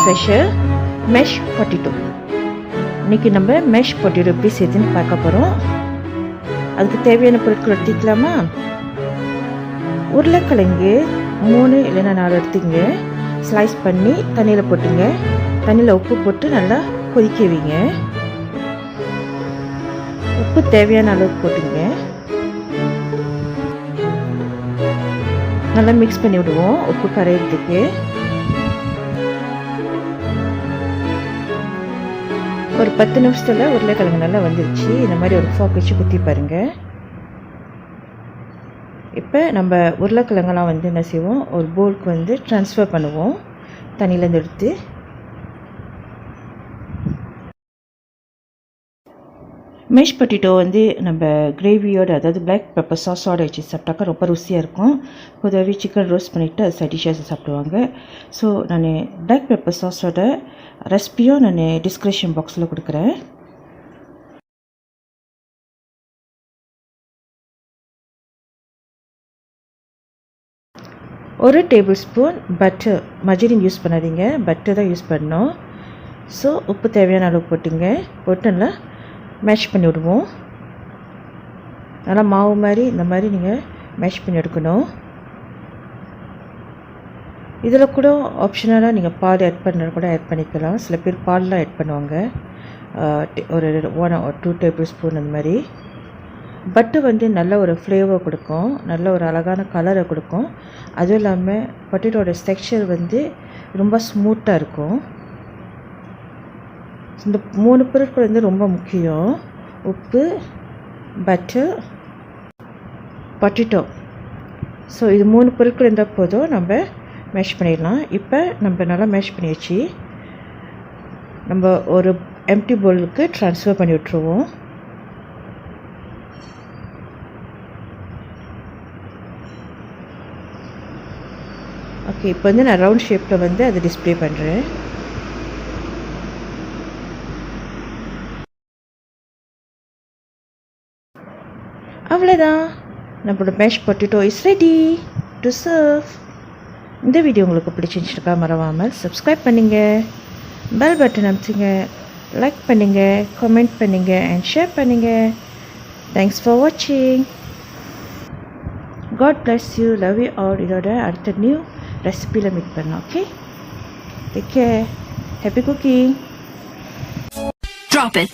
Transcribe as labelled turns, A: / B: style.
A: Special mesh potato. இன்றைக்கி நம்ம mesh potato எப்படி செய்யுதுன்னு பார்க்க போகிறோம். அதுக்கு தேவையான பொருட்கள் எடுத்துக்கலாமா? உருளைக்கிழங்கு 3 இல்லைன்னா 4 எடுத்துங்க. ஸ்லைஸ் பண்ணி தண்ணியில் போட்டுங்க. தண்ணியில் உப்பு போட்டு நல்லா கொதிக்க வைங்க. உப்பு தேவையான அளவுக்கு போட்டுங்க. நல்லா மிக்ஸ் பண்ணி விடுவோம் உப்பு கரையிறதுக்கு. ஒரு 10 நிமிஷத்தில் உருளைக்கிழங்கு நல்லா வந்துருச்சு. இந்த மாதிரி ஒரு ஃபாக் வச்சு குத்தி பாருங்கள். இப்போ நம்ம உருளைக்கிழங்கெல்லாம் என்ன செய்வோம், ஒரு பவுலுக்கு ட்ரான்ஸ்ஃபர் பண்ணுவோம் தண்ணியிலேருந்து எடுத்து. மெஷ் பொட்டேட்டோ நம்ம கிரேவியோடு, அதாவது பிளாக் பெப்பர் சாஸோடு வச்சு சாப்பிட்டாக்கா ரொம்ப ருசியாக இருக்கும். பொதுவாகவே சிக்கன் ரோஸ்ட் பண்ணிவிட்டு அது சைட் டிஷ்ஷாக சாப்பிடுவாங்க. ஸோ நான் பிளாக் பெப்பர் சாஸோட ரெசிபியும் நான் டிஸ்கிரிப்ஷன் பாக்ஸில் கொடுக்குறேன். ஒரு டேபிள் ஸ்பூன் பட்டர், மஜரின் யூஸ் பண்ணாதீங்க, பட்டர் தான் யூஸ் பண்ணணும். ஸோ உப்பு தேவையான அளவு போட்டுங்க. போட்டு நல்லா மேஷ் பண்ணி விடுவோம். நல்லா மாவு மாதிரி இந்த மாதிரி நீங்கள் மேஷ் பண்ணி எடுக்கணும். இதில் கூட ஆப்ஷனலாக நீங்கள் பால் ஆட் பண்ணுறது கூட ஆட் பண்ணிக்கலாம். சில பேர் பால்லாம் ஆட் பண்ணுவாங்க, ஒரு 1 or 2 டேபிள் ஸ்பூன் அந்த மாதிரி. பட்டு நல்ல ஒரு ஃப்ளேவர் கொடுக்கும், நல்ல ஒரு அழகான கலரை கொடுக்கும். அதுவும் இல்லாமல் பொட்டேட்டோட டெக்ஸ்சர் ரொம்ப ஸ்மூத்தாக இருக்கும். இந்த 3 பொருட்கள் ரொம்ப முக்கியம். உப்பு, பட்டர், பொட்டேட்டோ. ஸோ இது 3 பொருட்கள் இருந்தால் போதும், நம்ம மேஷ் பண்ணிடலாம். இப்போ நம்ம நல்லா மேஷ் பண்ணியாச்சு. நம்ம ஒரு எம்டி பவுலுக்கு ட்ரான்ஸ்ஃபர் பண்ணி விட்டுருவோம். ஓகே, இப்போ நான் ரவுண்ட் ஷேப்பில் அதை டிஸ்ப்ளே பண்ணுறேன். அவ்வளோதான், நம்மளோட mash potato is ready to serve. இந்த வீடியோ உங்களுக்கு பிடிச்சிருந்துச்சுக்கா மறவாமல் சப்ஸ்கிரைப் பண்ணுங்கள், பெல் பட்டன் அமுத்துங்க, லைக் பண்ணுங்கள், கமெண்ட் பண்ணுங்கள் அண்ட் ஷேர் பண்ணுங்கள். தேங்க்ஸ் ஃபார் வாட்சிங். God bless you, love you all. இதோட அடுத்த நியூ ரெசிபியில் மீட் பண்ணலாம். Okay, take care, happy cooking. Drop it.